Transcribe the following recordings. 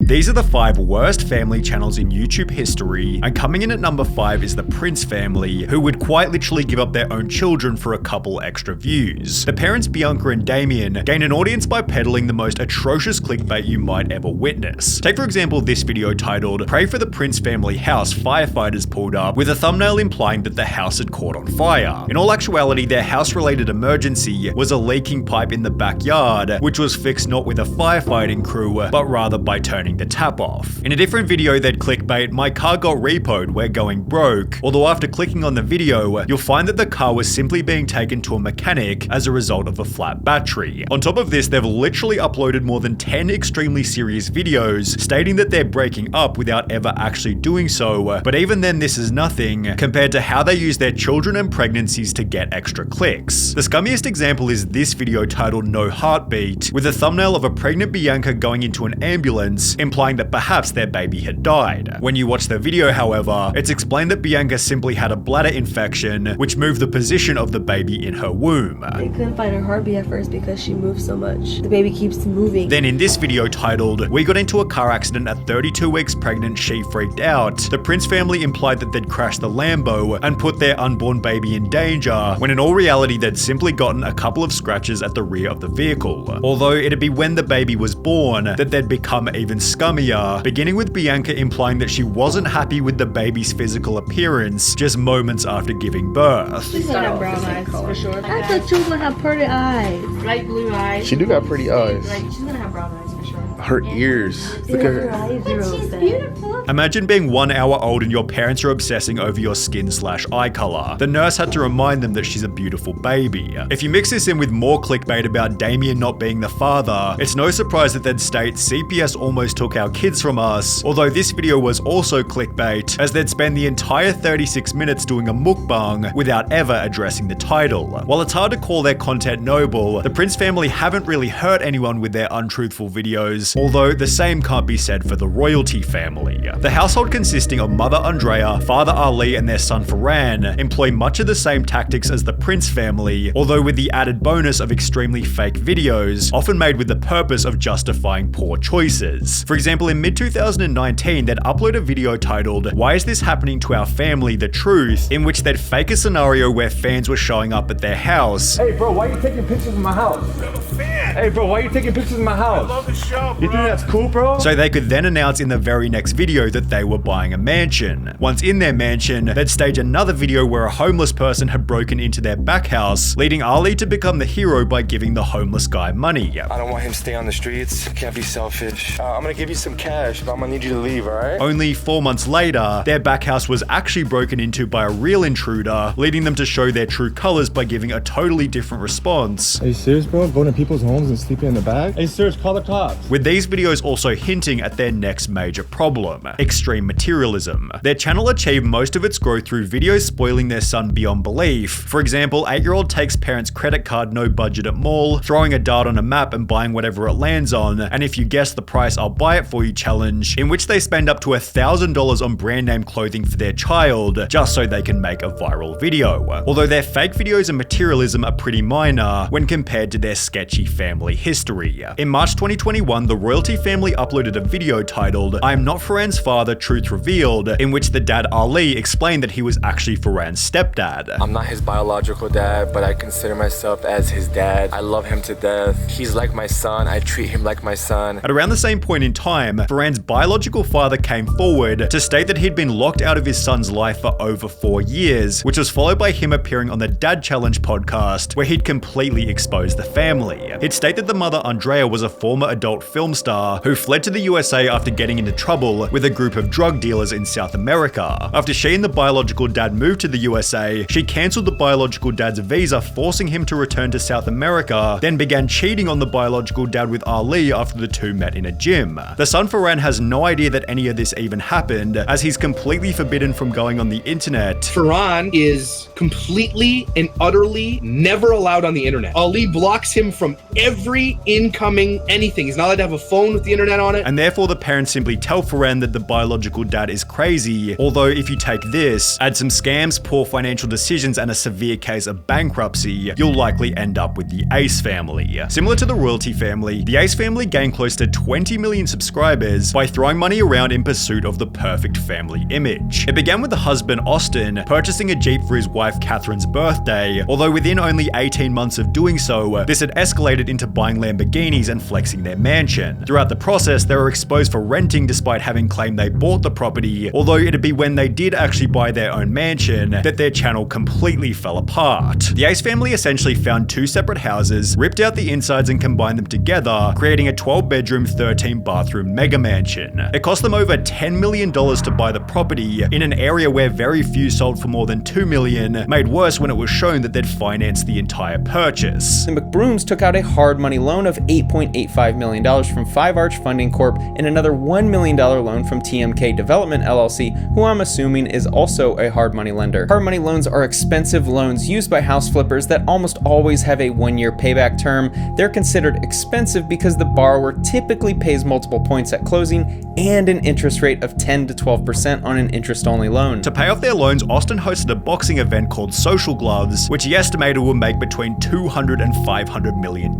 These are the 5 worst family channels in YouTube history, and coming in at number 5 is the Prince family, who would quite literally give up their own children for a couple extra views. The parents Bianca and Damien gain an audience by peddling the most atrocious clickbait you might ever witness. Take for example this video titled "Pray for the Prince family house firefighters pulled up," with a thumbnail implying that the house had caught on fire. In all actuality, their house-related emergency was a leaking pipe in the backyard, which was fixed not with a firefighting crew, but rather by turning the tap off. In a different video they'd clickbait, "My car got repoed, we're going broke," although after clicking on the video, you'll find that the car was simply being taken to a mechanic as a result of a flat battery. On top of this, they've literally uploaded more than 10 extremely serious videos stating that they're breaking up without ever actually doing so, but even then this is nothing compared to how they use their children and pregnancies to get extra clicks. The scummiest example is this video titled "No Heartbeat," with a thumbnail of a pregnant Bianca going into an ambulance, implying that perhaps their baby had died. When you watch the video, however, it's explained that Bianca simply had a bladder infection, which moved the position of the baby in her womb. They couldn't find her heartbeat at first because she moved so much. The baby keeps moving. Then in this video titled "We got into a car accident at 32 weeks pregnant, she freaked out," the Prince family implied that they'd crashed the Lambo and put their unborn baby in danger, when in all reality they'd simply gotten a couple of scratches at the rear of the vehicle. Although it'd be when the baby was born that they'd become even scummier, beginning with Bianca implying that she wasn't happy with the baby's physical appearance just moments after giving birth. She's gonna have brown eyes for sure. I thought she was gonna have pretty eyes. Light blue eyes. She do got pretty eyes. Like, she's gonna have brown eyes for sure. Her ears. Look at her. But she's beautiful. Imagine being 1 hour old and your parents are obsessing over your skin/eye color. The nurse had to remind them that she's a beautiful baby. If you mix this in with more clickbait about Damien not being the father, it's no surprise that they'd state "CPS almost took our kids from us," although this video was also clickbait, as they'd spend the entire 36 minutes doing a mukbang without ever addressing the title. While it's hard to call their content noble, the Prince family haven't really hurt anyone with their untruthful videos, although the same can't be said for the royalty family. The household consisting of Mother Andrea, Father Ali, and their son Ferran employ much of the same tactics as the Prince family, although with the added bonus of extremely fake videos, often made with the purpose of justifying poor choices. For example, in mid-2019, they'd upload a video titled "Why is this happening to our family? The truth," in which they'd fake a scenario where fans were showing up at their house. "Hey bro, why are you taking pictures of my house? I'm a fan. Hey bro, why are you taking pictures of my house? I love the show, bro. You think that's cool, bro?" So they could then announce in the very next video that they were buying a mansion. Once in their mansion, they'd stage another video where a homeless person had broken into their back house, leading Ali to become the hero by giving the homeless guy money. I don't want him to stay on the streets. Can't be selfish. I'm gonna give you some cash, but I'm gonna need you to leave, alright? Only 4 months later, their back house was actually broken into by a real intruder, leading them to show their true colors by giving a totally different response. Are you serious, bro? Going to people's homes and sleeping in the back? Hey, serious, call the cops. With these videos also hinting at their next major problem: extreme materialism. Their channel achieved most of its growth through videos spoiling their son beyond belief. For example, 8-year-old takes parents' credit card no budget at mall, throwing a dart on a map and buying whatever it lands on, and if you guess the price, I'll buy it for you challenge, in which they spend up to $1,000 on brand name clothing for their child, just so they can make a viral video. Although their fake videos and materialism are pretty minor when compared to their sketchy family history. In March 2021, the royalty family uploaded a video titled "I am not Ferran's father, truth revealed," in which the dad Ali explained that he was actually Ferran's stepdad. I'm not his biological dad, but I consider myself as his dad. I love him to death. He's like my son. I treat him like my son. At around the same point in time, Ferran's biological father came forward to state that he'd been locked out of his son's life for over 4 years, which was followed by him appearing on the Dad Challenge podcast, where he'd completely exposed the family. He'd state that the mother Andrea was a former adult film star who fled to the USA after getting into trouble with a group of drug dealers in South America. After she and the biological dad moved to the USA, she cancelled the biological dad's visa, forcing him to return to South America, then began cheating on the biological dad with Ali after the two met in a gym. The son Ferran has no idea that any of this even happened, as he's completely forbidden from going on the internet. Ferran is completely and utterly never allowed on the internet. Ali blocks him from every incoming anything. He's not allowed to have a phone with the internet on it. And therefore the parents simply tell Pharan that the biological dad is crazy, although if you take this, add some scams, poor financial decisions, and a severe case of bankruptcy, you'll likely end up with the Ace family. Similar to the royalty family, the Ace family gained close to 20 million subscribers by throwing money around in pursuit of the perfect family image. It began with the husband Austin purchasing a Jeep for his wife Catherine's birthday, although within only 18 months of doing so, this had escalated into buying Lamborghinis and flexing their mansion. Throughout the process, they were exposed for renting despite having claimed they bought the property, although it'd be when they did actually buy their own mansion that their channel completely fell apart. The Ace family essentially found two separate houses, ripped out the insides and combined them together, creating a 12-bedroom, 13-bathroom mega mansion. It cost them over $10 million to buy the property in an area where very few sold for more than $2 million, made worse when it was shown that they'd financed the entire purchase. The McBrooms took out a hard money loan of $8.85 million from Five Arch Funding Corp and another $1 million loan from TMK Development LLC, who I'm assuming is also a hard money lender. Hard money loans are expensive loans used by house flippers that almost always have a 1-year payback term. They're considered expensive because the borrower typically pays multiple points at closing and an interest rate of 10 to 12% on an interest-only loan. To pay off their loans, Austin hosted a boxing event called Social Gloves, which he estimated would make between $200 and $500 million.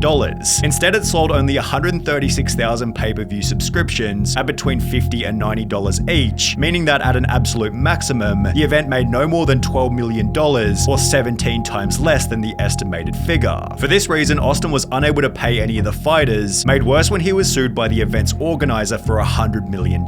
Instead, it sold only 136,000 pay-per-view subscriptions at between $50 and $90 each, meaning that at an absolute maximum, the event made no more than $12 million, or 17 times less than the estimated figure. For this reason, Austin was unable to pay any of the fighters, made worse when he was sued by the event's organizer for $100 million.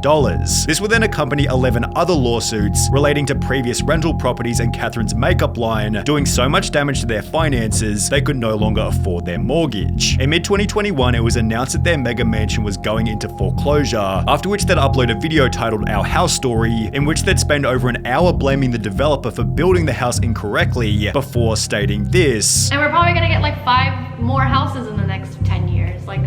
This would then accompany 11 other lawsuits relating to previous rental properties and Catherine's makeup line, doing so much damage to their finances they could no longer afford their mortgage. In mid-2021, it was announced that their mega mansion was going into foreclosure, after which they'd upload a video titled Our House Story, in which they'd spend over an hour blaming the developer for building the house incorrectly, before stating this. And we're probably gonna get like 5 more houses in the next 10 years. Like,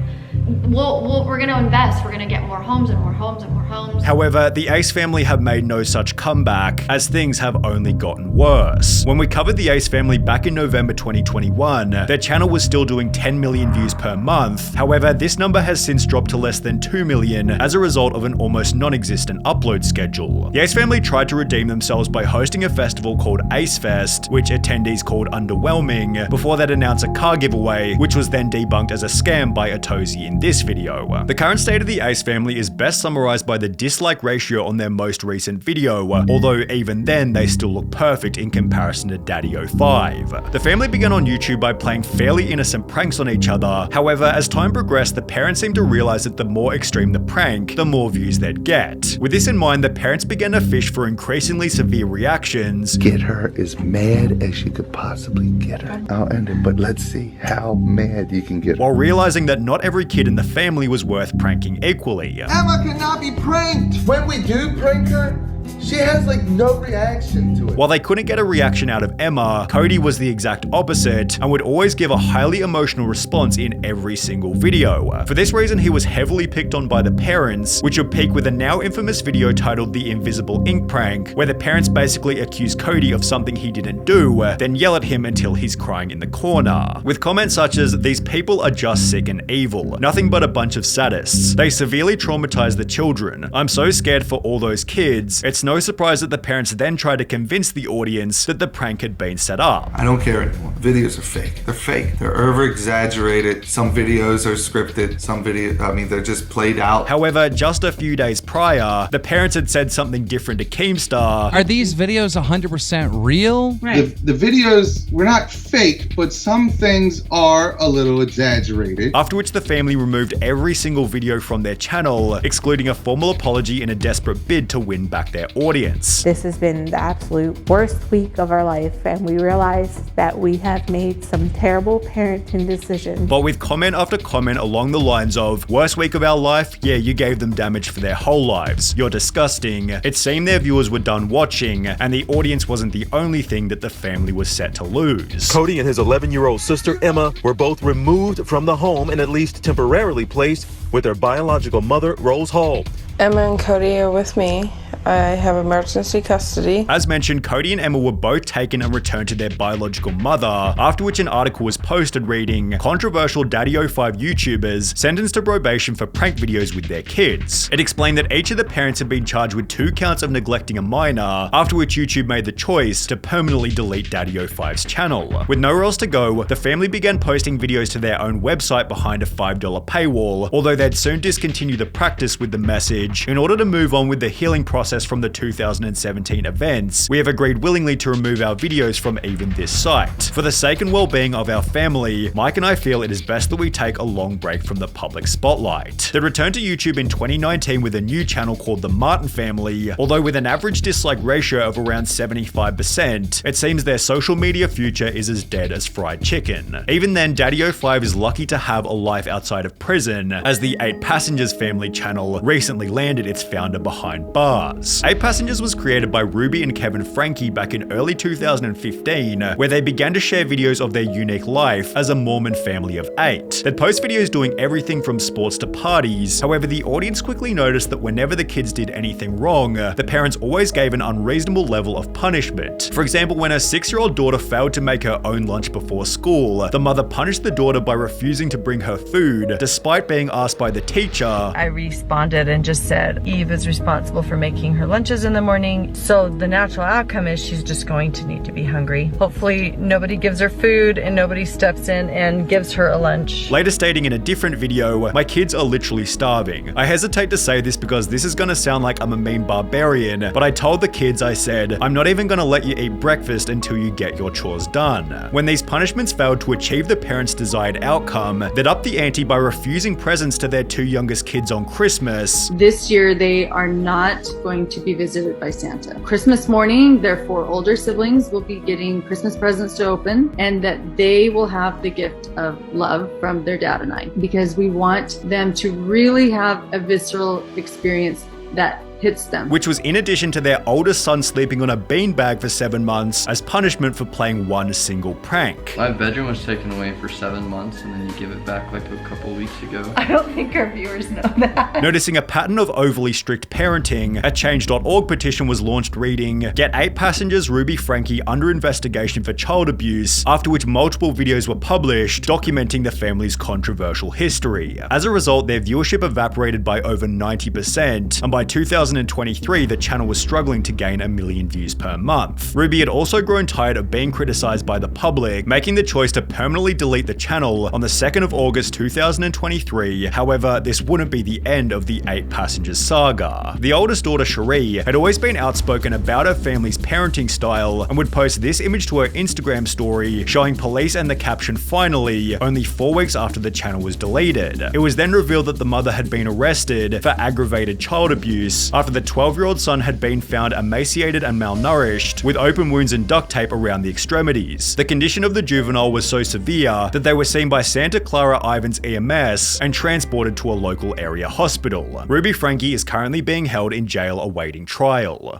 we're gonna invest, we're gonna get more homes and more homes and more homes. However, the Ace family have made no such comeback, as things have only gotten worse. When we covered the Ace family back in November 2021, their channel was still doing 10 million views per month. However, this number has since dropped to less than 2 million as a result of an almost non-existent upload schedule. The Ace family tried to redeem themselves by hosting a festival called Ace Fest, which attendees called underwhelming, before they'd announce a car giveaway, which was then debunked as a scam by Atozy in this video. The current state of the Ace family is best summarized by the dislike ratio on their most recent video, although even then they still look perfect in comparison to Daddy05. The family began on YouTube by playing fairly innocent pranks on each other. However, as time progressed, the parents seemed to realize that the more extreme the prank, the more views they'd get. With this in mind, the parents began to fish for increasingly severe reactions. Get her as mad as you could possibly get her. I'll end it, but let's see how mad you can get her. While realizing that not every kid in the family was worth pranking equally. Emma cannot be pranked. When we do prank her, she has like no reaction to it. While they couldn't get a reaction out of Emma, Cody was the exact opposite and would always give a highly emotional response in every single video. For this reason, he was heavily picked on by the parents, which would peak with a now infamous video titled The Invisible Ink Prank, where the parents basically accuse Cody of something he didn't do, then yell at him until he's crying in the corner. With comments such as, "These people are just sick and evil, nothing but a bunch of sadists. They severely traumatize the children. I'm so scared for all those kids. It's no surprise that the parents then tried to convince the audience that the prank had been set up." I don't care anymore. Videos are fake. They're fake. They're over-exaggerated. Some videos are scripted. Some they're just played out. However, just a few days prior, the parents had said something different to Keemstar. Are these videos 100% real? Right. The videos were not fake, but some things are a little exaggerated. After which the family removed every single video from their channel, excluding a formal apology in a desperate bid to win back their audience. This has been the absolute worst week of our life, and we realize that we have made some terrible parenting decisions. But with comment after comment along the lines of, "Worst week of our life? Yeah, you gave them damage for their whole lives. You're disgusting." It seemed their viewers were done watching, and the audience wasn't the only thing that the family was set to lose. Cody and his 11-year-old sister Emma were both removed from the home and at least temporarily placed with their biological mother, Rose Hall. Emma and Cody are with me. I have emergency custody. As mentioned, Cody and Emma were both taken and returned to their biological mother, after which an article was posted reading, "Controversial Daddy05 YouTubers sentenced to probation for prank videos with their kids." It explained that each of the parents had been charged with 2 counts of neglecting a minor, after which YouTube made the choice to permanently delete Daddy05's channel. With nowhere else to go, the family began posting videos to their own website behind a $5 paywall, although they'd soon discontinue the practice with the message, "In order to move on with the healing process from the 2017 events, we have agreed willingly to remove our videos from even this site. For the sake and well-being of our family, Mike and I feel it is best that we take a long break from the public spotlight." They returned to YouTube in 2019 with a new channel called The Martin Family, although with an average dislike ratio of around 75%, it seems their social media future is as dead as fried chicken. Even then, Daddy05 is lucky to have a life outside of prison, as the 8 Passengers Family channel recently landed its founder behind bars. 8 Passengers was created by Ruby and Kevin Franke back in early 2015, where they began to share videos of their unique life as a Mormon family of 8. They'd post videos doing everything from sports to parties. However, the audience quickly noticed that whenever the kids did anything wrong, the parents always gave an unreasonable level of punishment. For example, when her 6-year-old daughter failed to make her own lunch before school, the mother punished the daughter by refusing to bring her food, despite being asked by the teacher. I responded and just said, Eve is responsible for making her lunches in the morning, so the natural outcome is she's just going to need to be hungry. Hopefully nobody gives her food and nobody steps in and gives her a lunch. Later stating in a different video, "My kids are literally starving. I hesitate to say this because this is gonna sound like I'm a mean barbarian, but I told the kids, I said, I'm not even gonna let you eat breakfast until you get your chores done." When these punishments failed to achieve the parents' desired outcome, they'd up the ante by refusing presents to their 2 youngest kids on Christmas. This year, they are not going to be visited by Santa. Christmas morning, their 4 older siblings will be getting Christmas presents to open, and that they will have the gift of love from their dad and I, because we want them to really have a visceral experience that hits them. Which was in addition to their oldest son sleeping on a beanbag for 7 months as punishment for playing one single prank. My bedroom was taken away for 7 months and then you give it back like a couple weeks ago. I don't think our viewers know that. Noticing a pattern of overly strict parenting, a Change.org petition was launched reading, "Get 8 Passengers Ruby Franke under investigation for child abuse," after which multiple videos were published documenting the family's controversial history. As a result, their viewership evaporated by over 90%, and by 2023, the channel was struggling to gain 1 million views per month. Ruby had also grown tired of being criticized by the public, making the choice to permanently delete the channel on the 2nd of August 2023. However, this wouldn't be the end of the 8 Passengers saga. The oldest daughter, Cherie, had always been outspoken about her family's parenting style and would post this image to her Instagram story showing police and the caption "Finally," only 4 weeks after the channel was deleted. It was then revealed that the mother had been arrested for aggravated child abuse after the 12-year-old son had been found emaciated and malnourished, with open wounds and duct tape around the extremities. The condition of the juvenile was so severe that they were seen by Santa Clara Island's EMS and transported to a local area hospital. Ruby Franke is currently being held in jail awaiting trial.